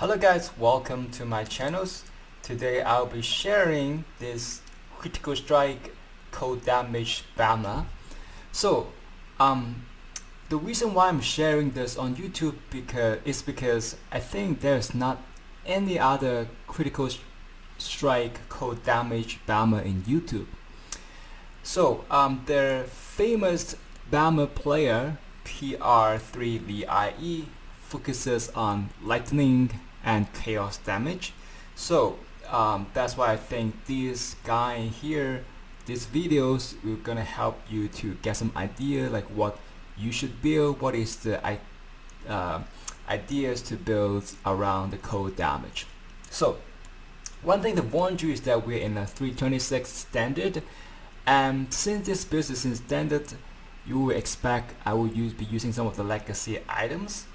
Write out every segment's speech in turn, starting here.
Hello guys, welcome to my channels. Today I'll be sharing this critical strike cold damage BAMA. The reason why I'm sharing this on YouTube is because I think there's not any other critical strike cold damage BAMA in YouTube. The famous BAMA player PR3VIE focuses on lightning and chaos damage. That's why I think this guy here, these videos will gonna help you to get some idea like what you should build, what is the ideas to build around the cold damage. So one thing to warn you is that we're in a 326 standard, and since this build is in standard, you will expect I will be using some of the legacy items.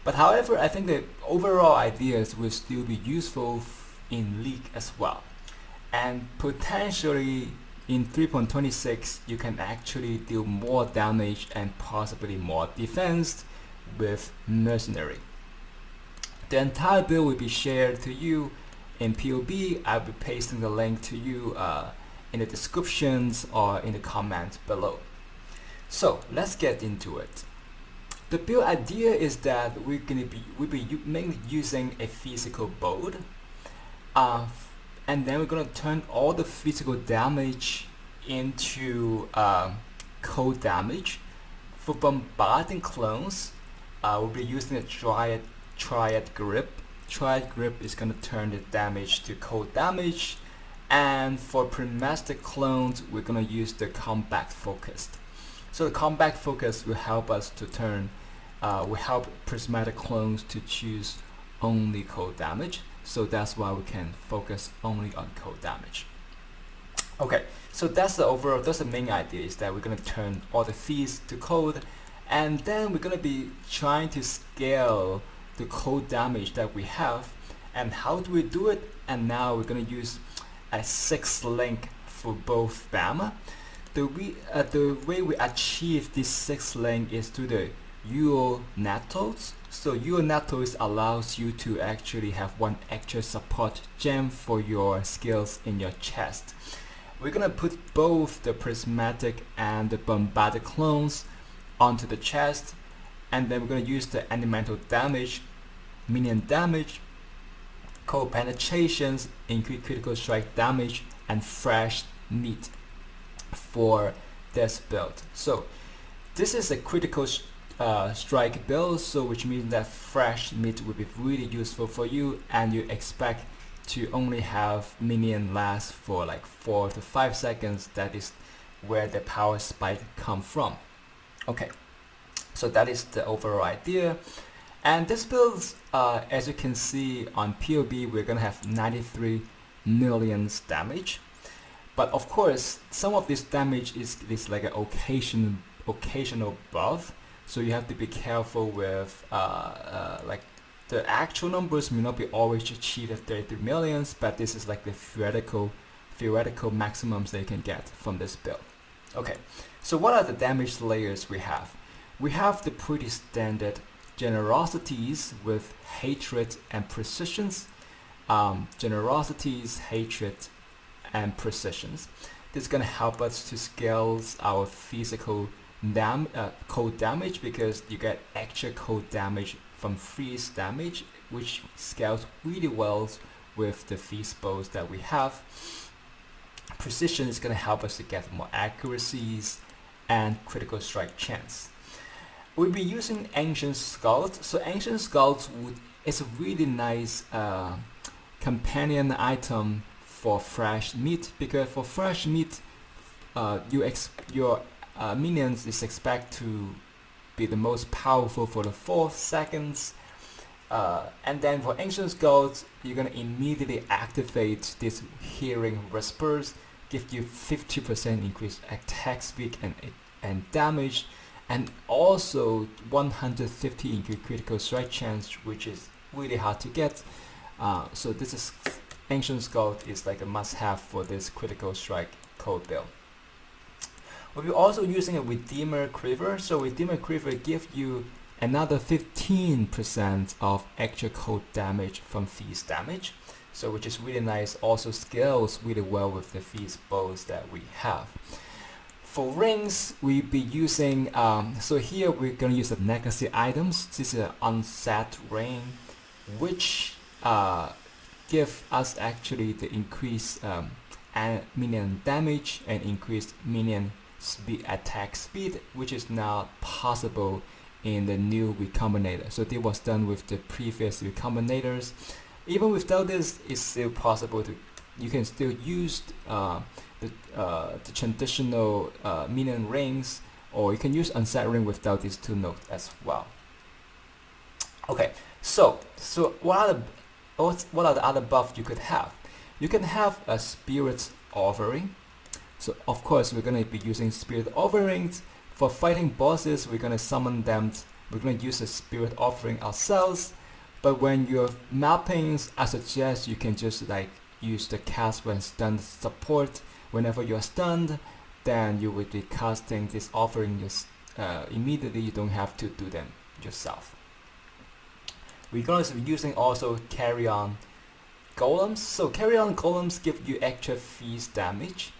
But however, I think the overall ideas will still be useful in Liege as well. And potentially in 3.26, you can actually deal more damage and possibly more defense with mercenary. The entire build will be shared to you in POE. I'll be pasting the link to you in the descriptions or in the comments below. So let's get into it. The build idea is that we'll be mainly using a physical board, and then we're gonna turn all the physical damage into cold damage. For bombarding clones, we'll be using a Triad grip. Triad grip is gonna turn the damage to cold damage, and for Prismatic clones, we're gonna use the combat focused. So the combat focus will help us to turn. We help Prismatic clones to choose only cold damage, so that's why we can focus only on cold damage. Okay, so that's the main idea, is that we're gonna turn all the fees to cold, and then we're gonna be trying to scale the cold damage that we have. And how do we do it? And now we're gonna use a 6 link for both BAMA. The way we achieve this 6 link is through the Uul-Netol. So Uul-Netol allows you to actually have one extra support gem for your skills in your chest. We're gonna put both the Prismatic and the Bombarding clones onto the chest, and then we're gonna use the elemental damage, minion damage, cold penetrations, increase critical strike damage, and fresh meat for this build. So this is a critical strike build, so which means that fresh meat will be really useful for you, and you expect to only have minion last for like 4 to 5 seconds. That is where the power spike come from. Okay, so that is the overall idea. And this build, as you can see on POE, we're gonna have 93 million damage. But of course, some of this damage is like an occasional buff, so you have to be careful with like the actual numbers may not be always achieved at 33 millions, but this is like the theoretical maximums that you can get from this build. Okay, so what are the damage layers we have? We have the pretty standard generosities with hatred and precisions. Generosities, hatred, and precisions. This is going to help us to scale our physical cold damage, because you get extra cold damage from freeze damage, which scales really well with the freeze bows that we have. Precision is going to help us to get more accuracies and critical strike chance. We'll be using Ancient Skulls. So Ancient Skulls is a really nice companion item for fresh meat, because for fresh meat, your minions is expected to be the most powerful for the 4 seconds, and then for Ancient Skulls, you're gonna immediately activate this Hearing Whispers, give you 50% increased attack speed and damage, and also 150 increased critical strike chance, which is really hard to get. So this is Ancient Skull is like a must-have for this critical strike cold build. We'll be also using a Redeemer Quiver. So Redeemer Quiver gives you another 15% of extra cold damage from Feast damage, so which is really nice, also scales really well with the Feast bows that we have. For rings, we'll be using, so here we're going to use the legacy items. This is an unset ring, which give us actually the increased minion damage and increased minion attack speed, which is now possible in the new recombinator. So this was done with the previous recombinators. Even without this, it's still possible to, you can still use the traditional minion rings, or you can use unset ring without these two nodes as well. Okay, so what are the other buffs you could have? You can have a spirit offering. So of course we're going to be using spirit offerings for fighting bosses. We're going to summon them. We're going to use a spirit offering ourselves. But when you're mappings, I suggest you can just like use the cast when stunned support. Whenever you're stunned, then you will be casting this offering just immediately. You don't have to do them yourself. We're going to be using also Carrion Golems. So Carrion Golems give you extra Feast damage,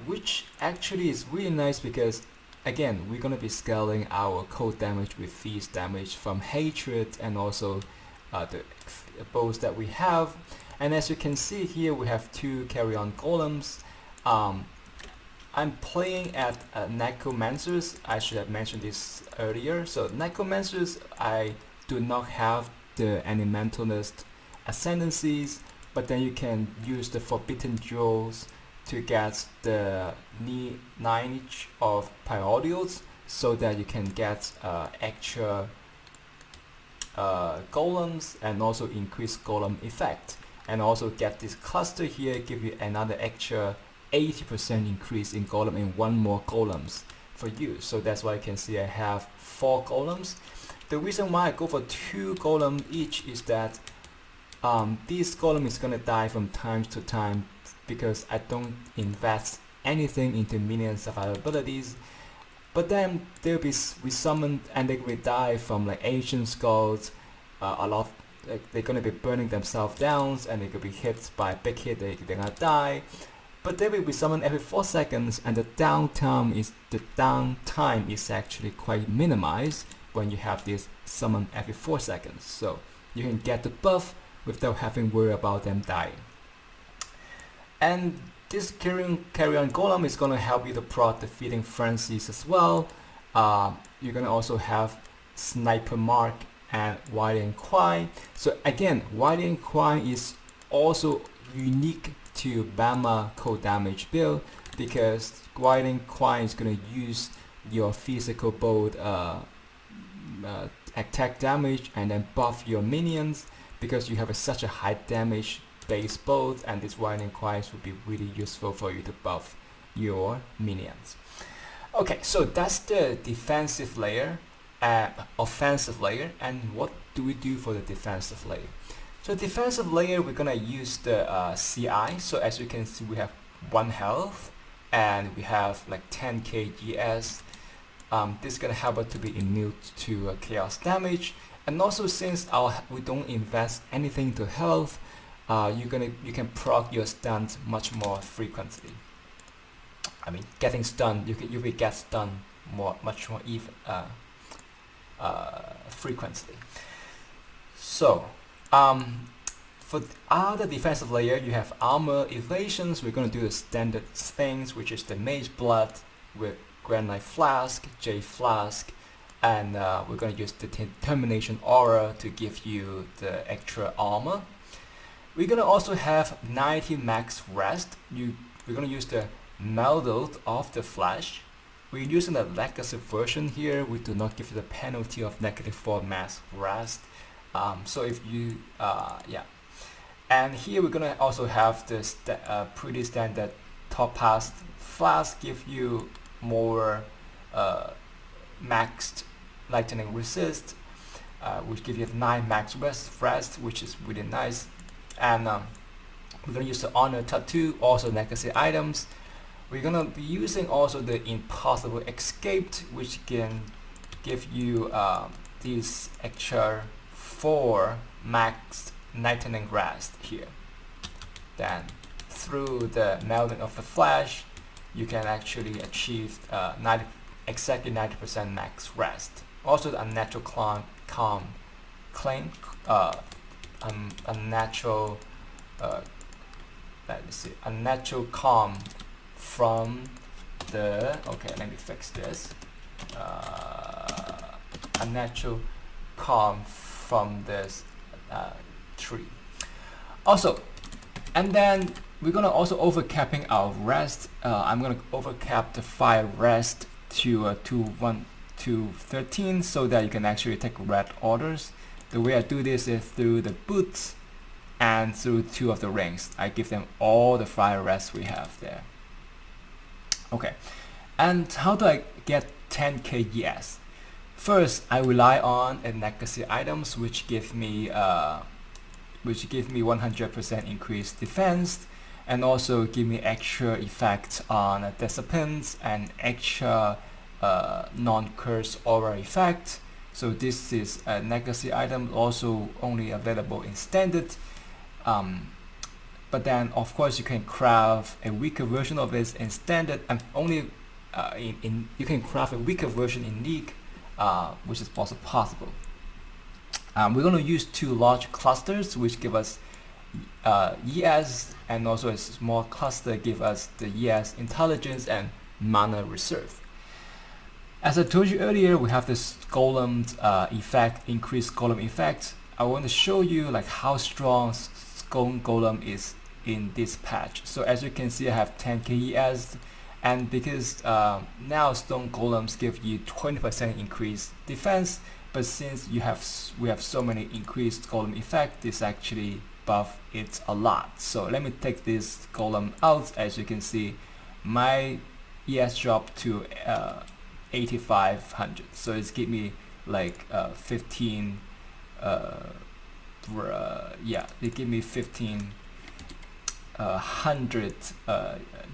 which actually is really nice because again we're going to be scaling our cold damage with Feast damage from Hatred and also the bows that we have. And as you can see here, we have two Carrion Golems. I'm playing at Necromancers. I should have mentioned this earlier. So Necromancers, I do not have the Elementalist ascendancies, but then you can use the Forbidden Jewels to get the lineage of Primordials, so that you can get extra golems and also increase golem effect, and also get this cluster here, give you another extra 80% increase in golem and one more golems for you. So that's why you can see I have 4 golems. The reason why I go for 2 golem each is that this golem is gonna die from time to time because I don't invest anything into minion survivabilities. But then they'll be resummoned and they will die from like ancient skulls. A lot, like, they're gonna be burning themselves down and they could be hit by a big hit. They're gonna die. But they will be summoned every 4 seconds, and the downtime is actually quite minimized when you have this summon every 4 seconds. So you can get the buff without having to worry about them dying. And this Carrion Golem is going to help you to proc the Feeding Frenzies as well. You're going to also have Sniper Mark and Wily Cry. So again, Wily Cry is also unique to BAMA cold damage build, because Wily Cry is going to use your physical bolt attack damage and then buff your minions, because you have such a high damage base bolt, and this Wily Cry will be really useful for you to buff your minions. Okay, so that's the defensive layer and offensive layer. And what do we do for the defensive layer? So defensive layer, we're gonna use the CI. So as you can see, we have 1 health and we have like 10k GS. This is gonna help us to be immune to chaos damage. And also, since we don't invest anything to health, you can proc your stuns much more frequently. I mean, getting stunned, you will get stunned much more even frequently. So for the other defensive layer, you have armor evasions. We're going to do the standard things, which is the Mage Blood with Granite Flask, Jade Flask, and we're going to use the Determination Aura to give you the extra armor. We're going to also have 90 max rest. We're going to use the Melded of the Flesh. We're using the legacy version here. We do not give you the penalty of -4 max rest. So if you, and here we're going to also have this pretty standard Topaz Flask, give you more maxed lightning resist, which give you 9 max rest, which is really nice. And we're going to use the Honor Tattoo, also legacy items. We're going to be using also the Impossible Escaped, which can give you these extra 4 max lightning rest here. Then through the melding of the flash, you can actually achieve exactly 90% max rest. Also the unnatural unnatural calm from the, okay, let me fix this, unnatural calm from this tree. Also, and then we're gonna also overcapping our rest. I'm gonna overcap the fire rest to 13 so that you can actually take red orders. The way I do this is through the boots and through 2 of the rings. I give them all the fire rest we have there. Okay, and how do I get 10k ES? First, I rely on a legacy items which give me 100% increased defense, and also give me extra effect on disciplines and extra non-curse aura effect. So this is a legacy item, also only available in standard. But then of course you can craft a weaker version of this in standard, and only you can craft a weaker version in League, which is also possible. We're going to use 2 large clusters which give us ES, and also a small cluster give us the ES intelligence and mana reserve. As I told you earlier, we have this golem effect, increased golem effect. I want to show you like how strong Stone Golem is in this patch. So as you can see, I have 10k ES, and because now Stone Golems give you 20% increased defense, but since we have so many increased golem effect, this actually buff it a lot. So let me take this golem out. As you can see, my ES dropped to 8500, so it's give me like 15 yeah, they give me 1500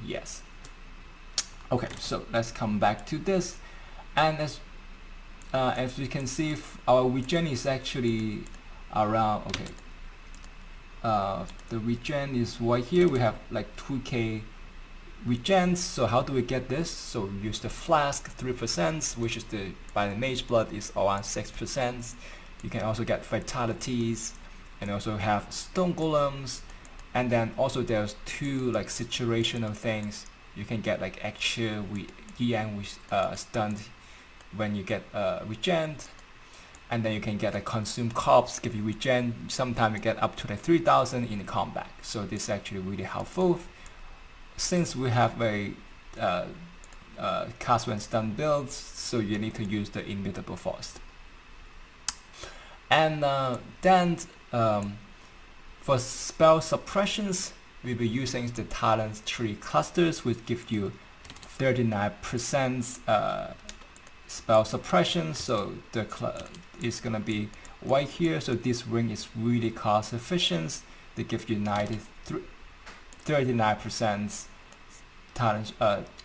yes. Okay, so let's come back to this, and as we can see, our regen is actually around, okay, the regen is right here. We have like 2k regens. So how do we get this? So we use the flask 3%, which is by the mage blood is around 6%. You can also get vitalities, and also have stone golems, and then also there's 2 like situational things. You can get like extra EN which stunned when you get regen, and then you can get a consume corpse, give you regen. Sometimes you get up to like 3000 in the combat. So this is actually really helpful, since we have a cast when stun builds, so you need to use the immutable force. And then for spell suppressions, we'll be using the talent tree clusters, which give you 39% spell suppression. So the is gonna be right here. So this ring is really cost efficient. They give you 39% talent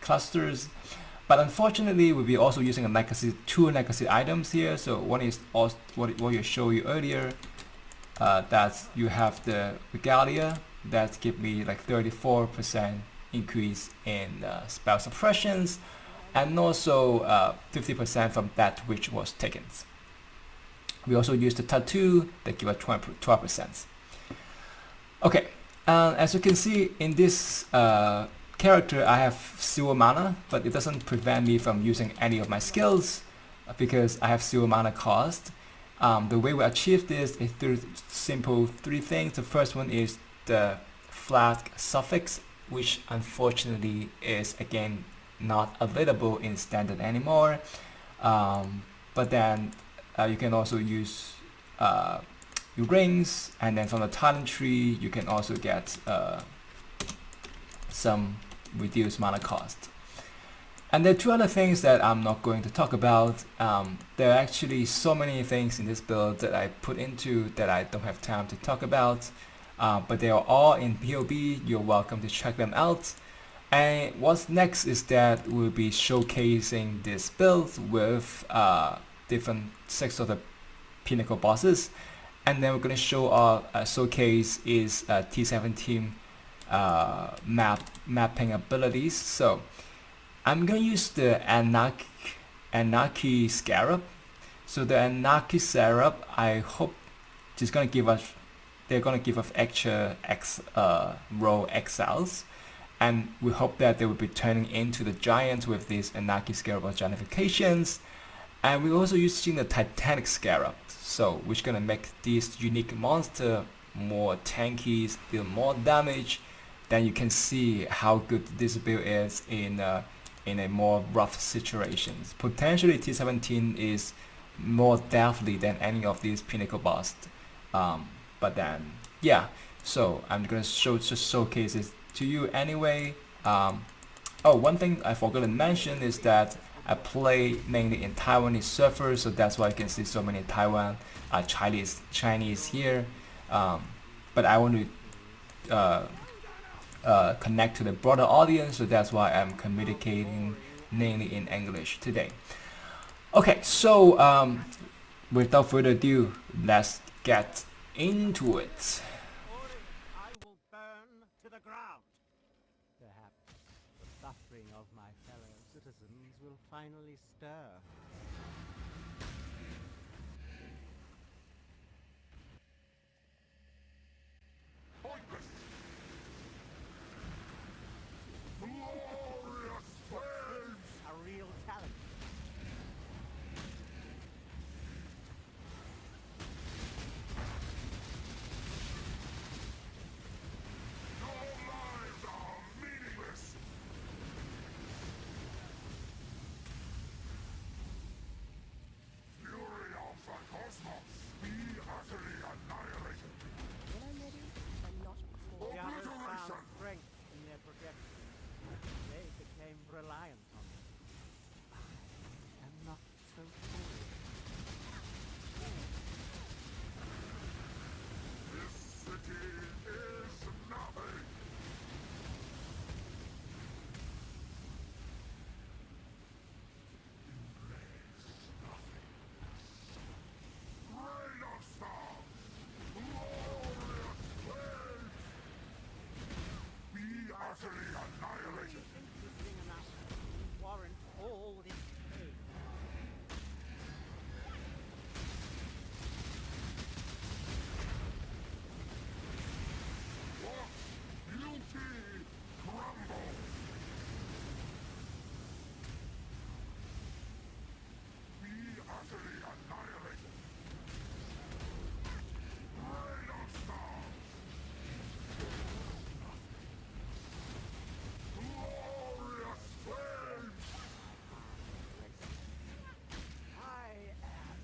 clusters. But unfortunately, we'll be also using a 2 legacy items here. So one is also what you showed you earlier. That you have the Regalia that give me like 34% increase in spell suppressions, and also 50% from that which was taken. We also use the tattoo that give us 12%. Okay, as you can see in this character, I have 0 mana, but it doesn't prevent me from using any of my skills because I have 0 mana cost. The way we achieve this is through simple 3 things. The first one is the flask suffix, which unfortunately is again not available in standard anymore. But then you can also use your rings, and then from the talent tree you can also get some reduced mana cost. And there are 2 other things that I'm not going to talk about. There are actually so many things in this build that I put into that I don't have time to talk about, but they are all in POE. You're welcome to check them out. And what's next is that we'll be showcasing this build with different 6 of the pinnacle bosses. And then we're going to show our showcase is T17 mapping abilities. So I'm going to use the Anarchy Scarab. So the Anarchy Scarab, I hope just going to give us, they're going to give us extra row exiles. And we hope that they will be turning into the giants with these Anarchy Scarab giantifications. And we're also using the Titanic Scarab, so which gonna make this unique monster more tanky, deal more damage. Then you can see how good this build is in a more rough situations. Potentially T17 is more deadly than any of these pinnacle boss. But then yeah, so I'm gonna showcase it to you anyway. Oh, one thing I forgot to mention is that I play mainly in Taiwanese servers, so that's why you can see so many Taiwan Chinese here. But I want to connect to the broader audience, so that's why I'm communicating mainly in English today. Okay, so without further ado, let's get into it. I will burn to the ground. Perhaps the suffering of my fellow citizens will finally stir. Glorious flames! A real talent. Your lives are meaningless! Fury of the cosmos, be utterly annihilated! When I'm ready, I'm not before. The others found Obliteration! strength in their projection. They became reliant on it. I am not so sure. This city is nothing! Rain of stars! Glorious flames! Be utterly annihilated! Interesting enough to warrant all this pain. What? Beauty crumble! Be utterly annihilated! Rain of stars! Glorious flames! I am I'm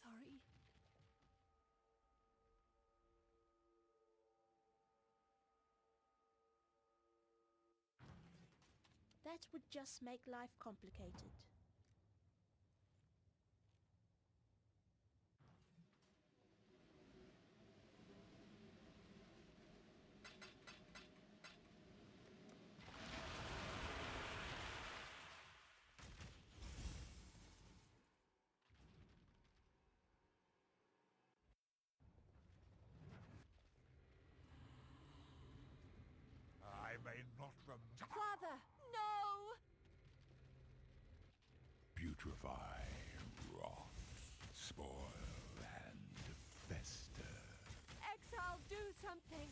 sorry. That would just make life complicated. I may not Father, no! putrefy, rot, spoil, and fester. Exile, do something!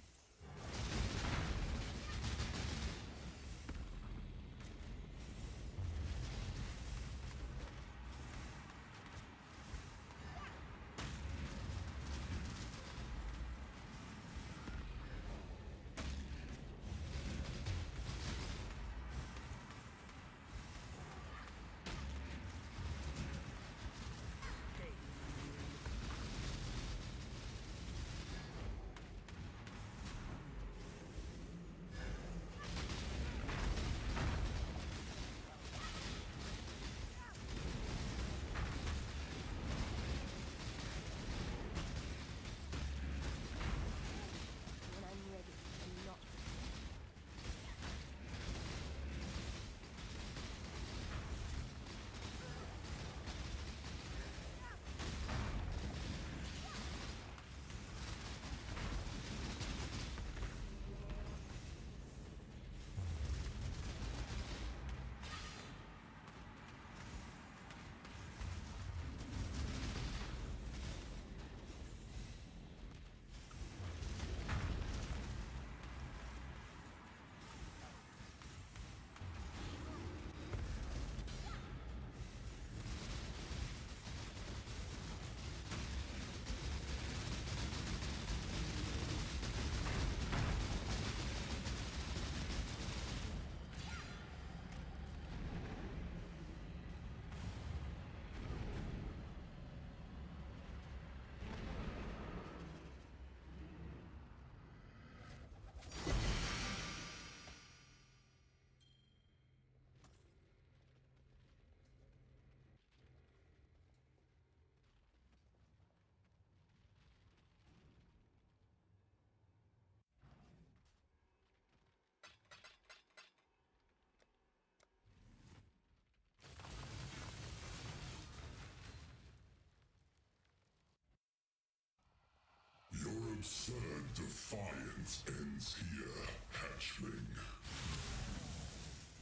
absurd defiance ends here, hatchling.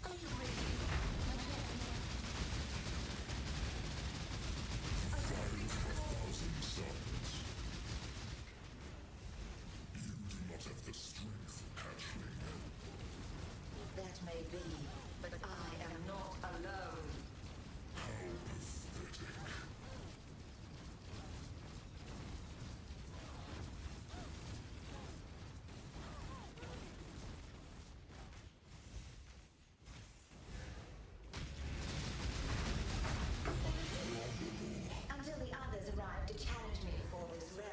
Are you ready? Fight for 1,000 suns. You do not have the strength, hatchling. That may be, but I am not alone. How pathetic. Until the others arrive to challenge me for this realm.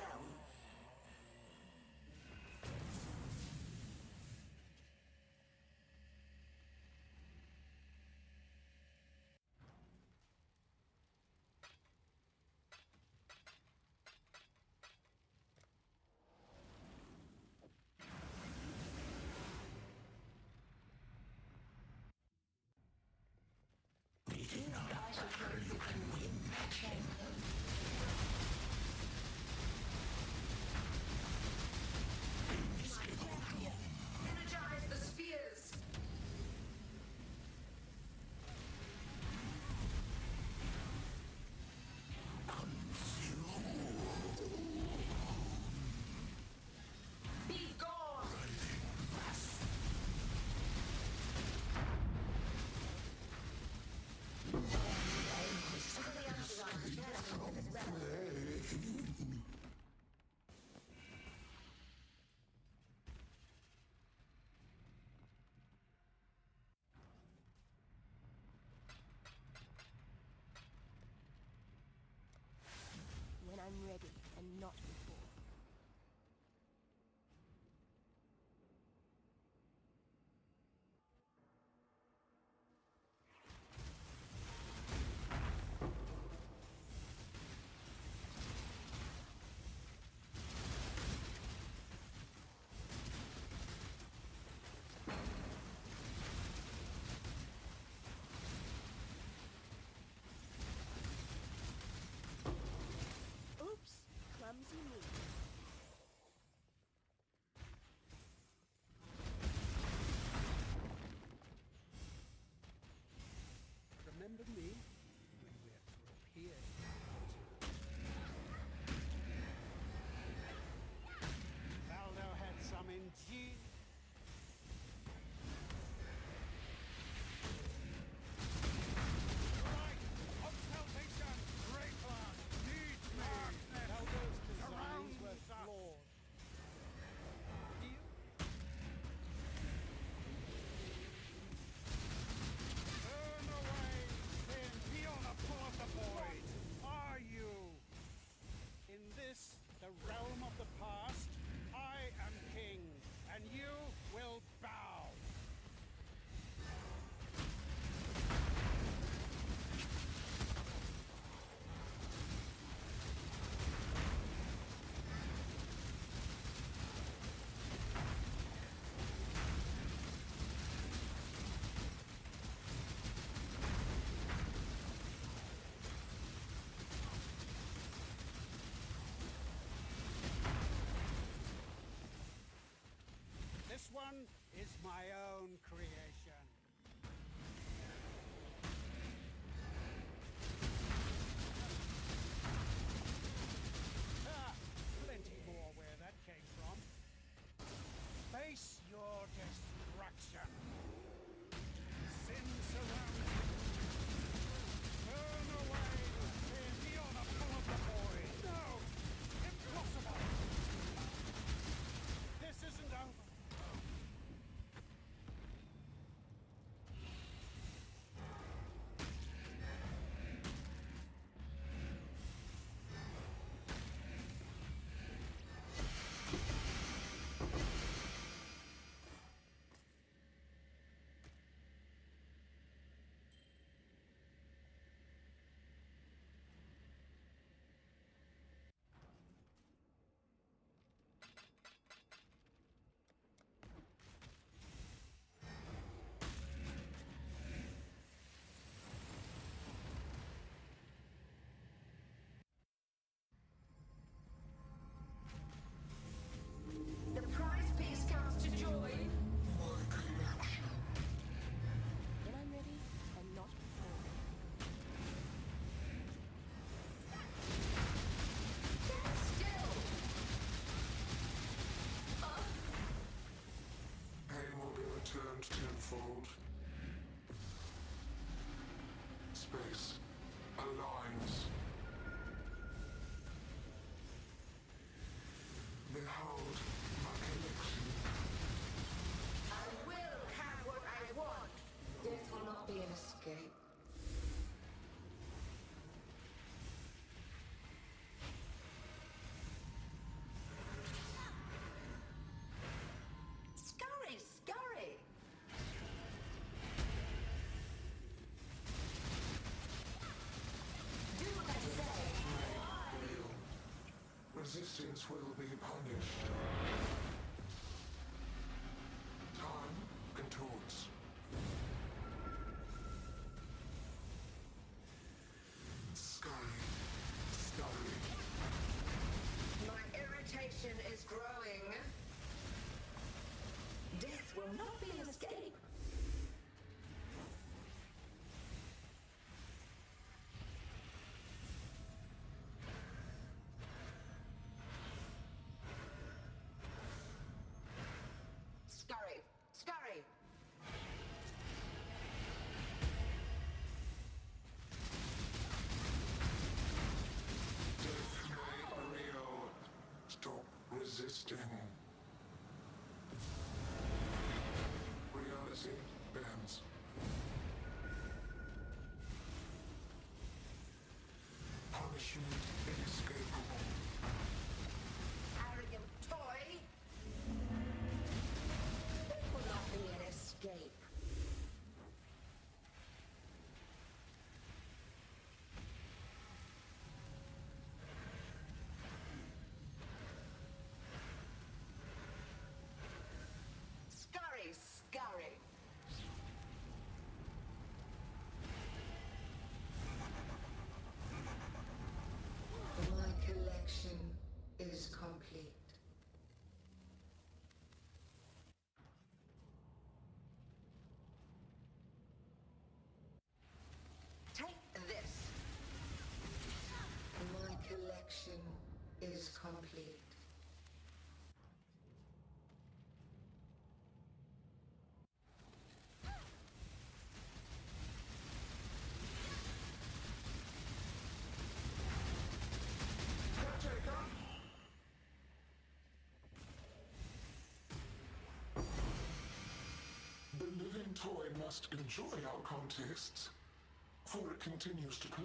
I shall prove that you win. My champion! Energize the spheres! Be gone! Until the others arrive to challenge me for this realm. When I'm ready and not before. Oops, clumsy me. unfold. Space aligns. Behold my collection. I will have what I want. Death will not be an escape. Scurry, scurry! Do what I say. Real. Resistance will be punished. Time contorts. Scurry, scurry. My irritation is growing. Death will not be an escape. Scurry, scurry. Death may real. Stop resisting. Reality bends. Punishment inescapable. Arrogant toy. It will not be an escape. Scurry, scurry. My collection is complete. Take this. My collection is complete. The living toy must enjoy our contests, for it continues to play.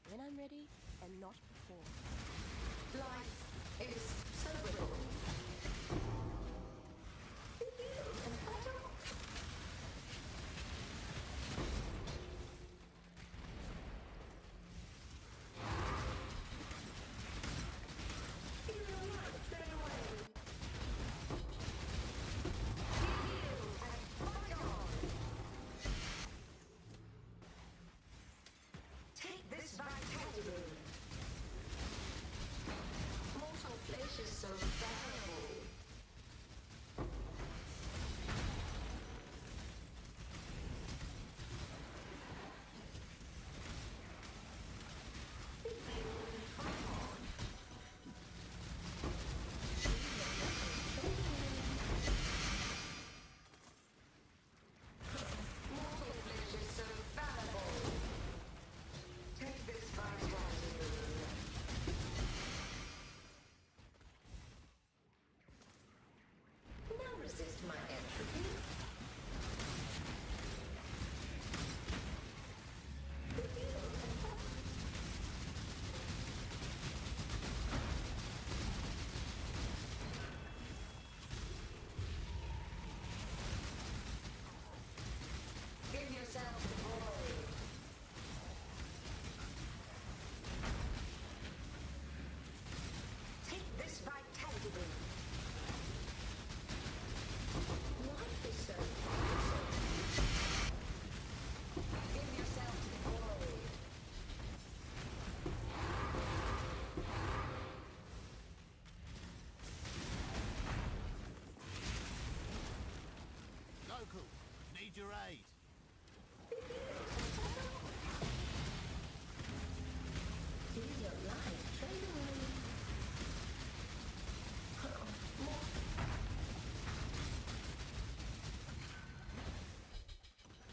When I'm ready, and not before. Life is so brittle. You and battle. You will not stay away. Heal and fight on. Take this vitality. Mortal flesh is so bad. your aid. Here's your life, trade away.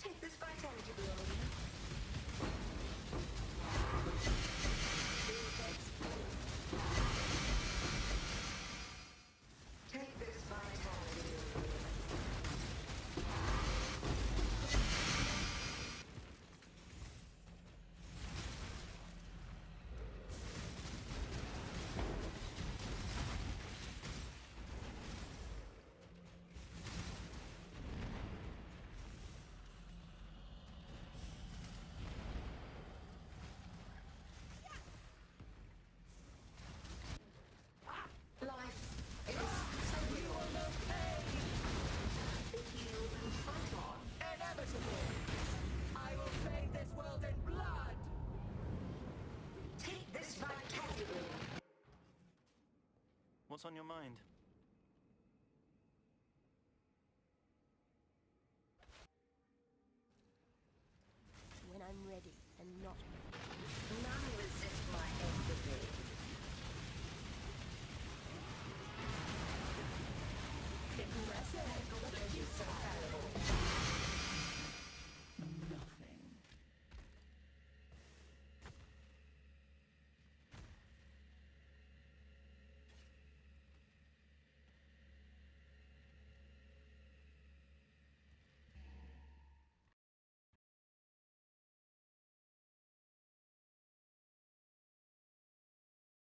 Take this vitality blow. Take this vitality blow. Life is so you will know pain. You can fight on. Inevitable. I will bathe this world in blood. Take this vitality. What's on your mind?